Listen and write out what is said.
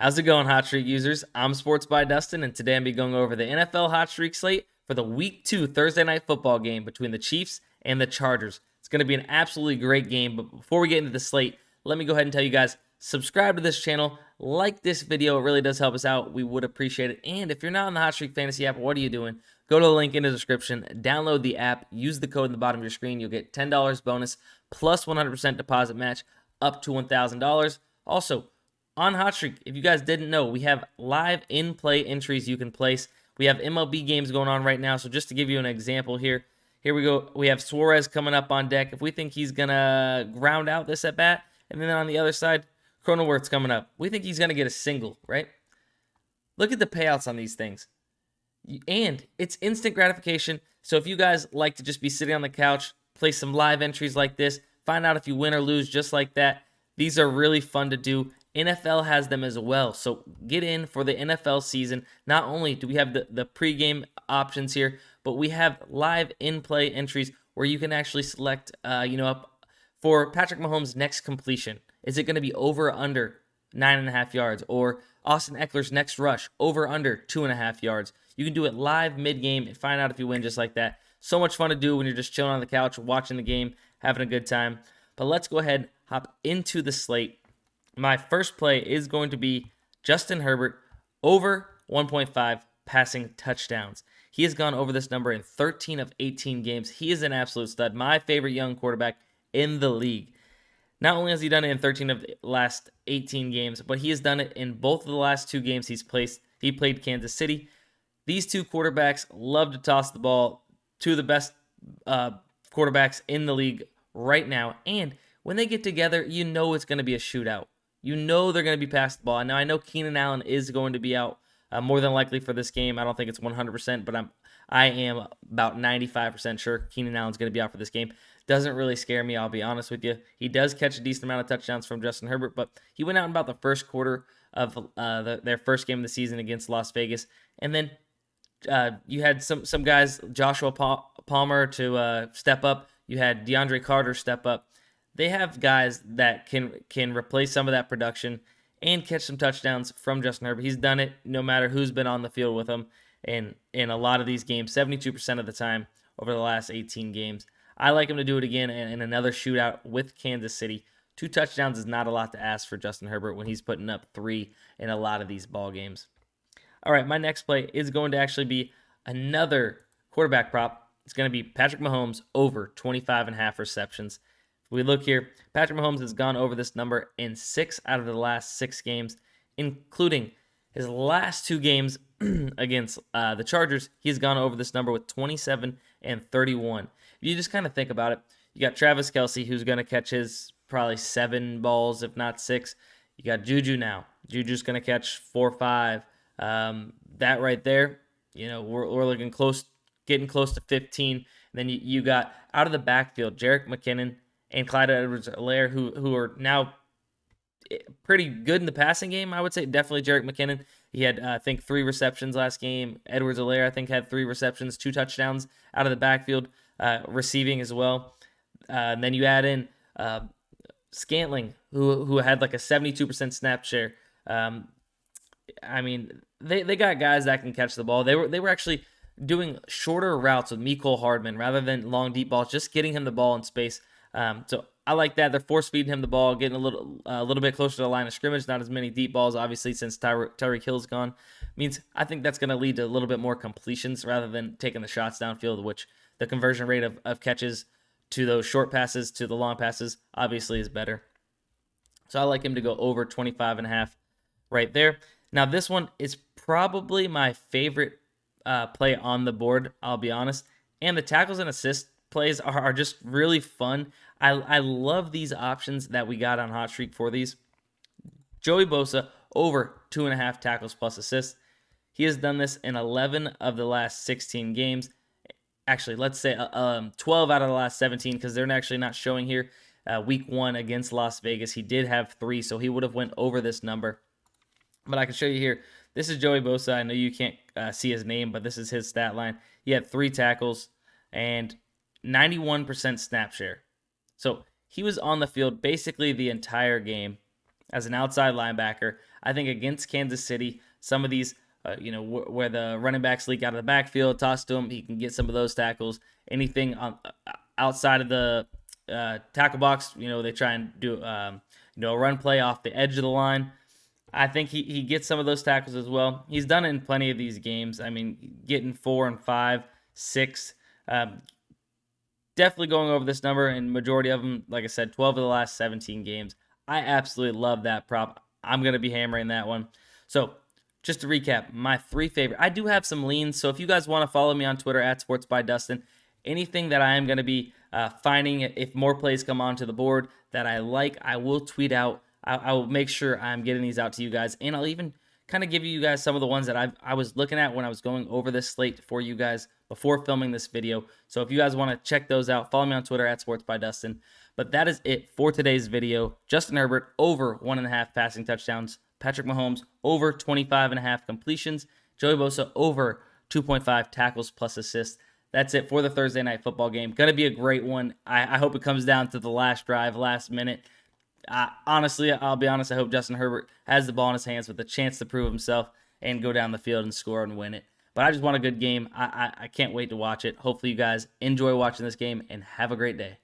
How's it going, HotStreak users? I'm Sports by Dustin, and today I'm be going over the NFL HotStreak slate for the Week 2 Thursday Night Football game between the Chiefs and the Chargers. It's going to be an absolutely great game, but before we get into the slate, let me go ahead and tell you guys, subscribe to this channel, like this video, it really does help us out. We would appreciate it. And if you're not on the HotStreak Fantasy app, what are you doing? Go to the link in the description, download the app, use the code in the bottom of your screen. You'll get $10 bonus plus 100% deposit match up to $1,000. Also, on HotStreak, if you guys didn't know, we have live in-play entries you can place. We have MLB games going on right now, so just to give you an example here we go. We have Suarez coming up on deck. If we think he's going to ground out this at-bat, and then on the other side, Cronenworth's coming up. We think he's going to get a single, right? Look at the payouts on these things. And it's instant gratification, so if you guys like to just be sitting on the couch, play some live entries like this, find out if you win or lose just like that, these are really fun to do. NFL has them as well, so get in for the NFL season. Not only do we have the pregame options here, but we have live in-play entries where you can actually select, for Patrick Mahomes' next completion. Is it going to be over or under 9.5 yards? Or Austin Eckler's next rush, over or under 2.5 yards? You can do it live mid-game and find out if you win just like that. So much fun to do when you're just chilling on the couch, watching the game, having a good time. But let's go ahead, hop into the slate. My first play is going to be Justin Herbert over 1.5 passing touchdowns. He has gone over this number in 13 of 18 games. He is an absolute stud. My favorite young quarterback in the league. Not only has he done it in 13 of the last 18 games, but he has done it in both of the last two games he played Kansas City. These two quarterbacks love to toss the ball, two of the best quarterbacks in the league right now. And when they get together, you know it's going to be a shootout. You know they're going to be past the ball. Now, I know Keenan Allen is going to be out more than likely for this game. I don't think it's 100%, but I am about 95% sure Keenan Allen's going to be out for this game. Doesn't really scare me, I'll be honest with you. He does catch a decent amount of touchdowns from Justin Herbert, but he went out in about the first quarter of their first game of the season against Las Vegas. And then you had some guys, Joshua Palmer to step up. You had DeAndre Carter step up. They have guys that can replace some of that production and catch some touchdowns from Justin Herbert. He's done it no matter who's been on the field with him in a lot of these games, 72% of the time over the last 18 games. I like him to do it again in another shootout with Kansas City. 2 touchdowns is not a lot to ask for Justin Herbert when he's putting up 3 in a lot of these ball games. All right, my next play is going to actually be another quarterback prop. It's going to be Patrick Mahomes over 25.5 receptions. We look here, Patrick Mahomes has gone over this number in 6 out of the last 6 games, including his last 2 games against the Chargers. He's gone over this number with 27 and 31. If you just kind of think about it, you got Travis Kelce, who's going to catch his probably 7 balls, if not 6. You got Juju now. Juju's going to catch 4 or 5. That right there, we're looking close, getting close to 15. And then you got out of the backfield, Jerick McKinnon and Clyde Edwards-Helaire, who are now pretty good in the passing game, I would say. Definitely Jerick McKinnon. He had, I think, 3 receptions last game. Edwards-Helaire, I think, had 3 receptions, 2 touchdowns out of the backfield, receiving as well. And then you add in Scantling, who had like a 72% snap share. They got guys that can catch the ball. They were actually doing shorter routes with Mecole Hardman rather than long, deep balls, just getting him the ball in space. So I like that. They're force feeding him the ball, getting a little bit closer to the line of scrimmage. Not as many deep balls, obviously, since Tyreek Hill's gone. Means I think that's going to lead to a little bit more completions rather than taking the shots downfield, which the conversion rate of catches to those short passes to the long passes obviously is better. So I like him to go over 25.5 right there. Now this one is probably my favorite play on the board, I'll be honest. And the tackles and assists plays are just really fun. I love these options that we got on HotStreak for these. Joey Bosa over 2.5 tackles plus assists. He has done this in 11 of the last 16 games. Actually, let's say 12 out of the last 17 because they're actually not showing here. Week 1 against Las Vegas, he did have 3, so he would have went over this number. But I can show you here. This is Joey Bosa. I know you can't see his name, but this is his stat line. He had 3 tackles and 91% snap share. So he was on the field basically the entire game as an outside linebacker. I think against Kansas City, some of these, where the running backs leak out of the backfield, toss to him, he can get some of those tackles. Anything on outside of the tackle box, they try and do, a run play off the edge of the line. I think he gets some of those tackles as well. He's done it in plenty of these games. I mean, getting 4 and 5, 6. Definitely going over this number, and majority of them, like I said, 12 of the last 17 games. I absolutely love that prop. I'm going to be hammering that one. So, just to recap, my 3 favorite. I do have some leans, so if you guys want to follow me on Twitter at SportsByDustin, anything that I am going to be finding, if more plays come onto the board that I like, I will tweet out. I will make sure I'm getting these out to you guys, and I'll even kind of give you guys some of the ones that I was looking at when I was going over this slate for you guys before filming this video. So if you guys want to check those out, follow me on Twitter at SportsByDustin. But that is it for today's video. Justin Herbert over 1.5 passing touchdowns. Patrick Mahomes over 25.5 completions. Joey Bosa over 2.5 tackles plus assists. That's it for the Thursday night football game. Going to be a great one. I hope it comes down to the last drive, last minute. Honestly, I'll be honest, I hope Justin Herbert has the ball in his hands with a chance to prove himself and go down the field and score and win it. But I just want a good game. I can't wait to watch it. Hopefully you guys enjoy watching this game and have a great day.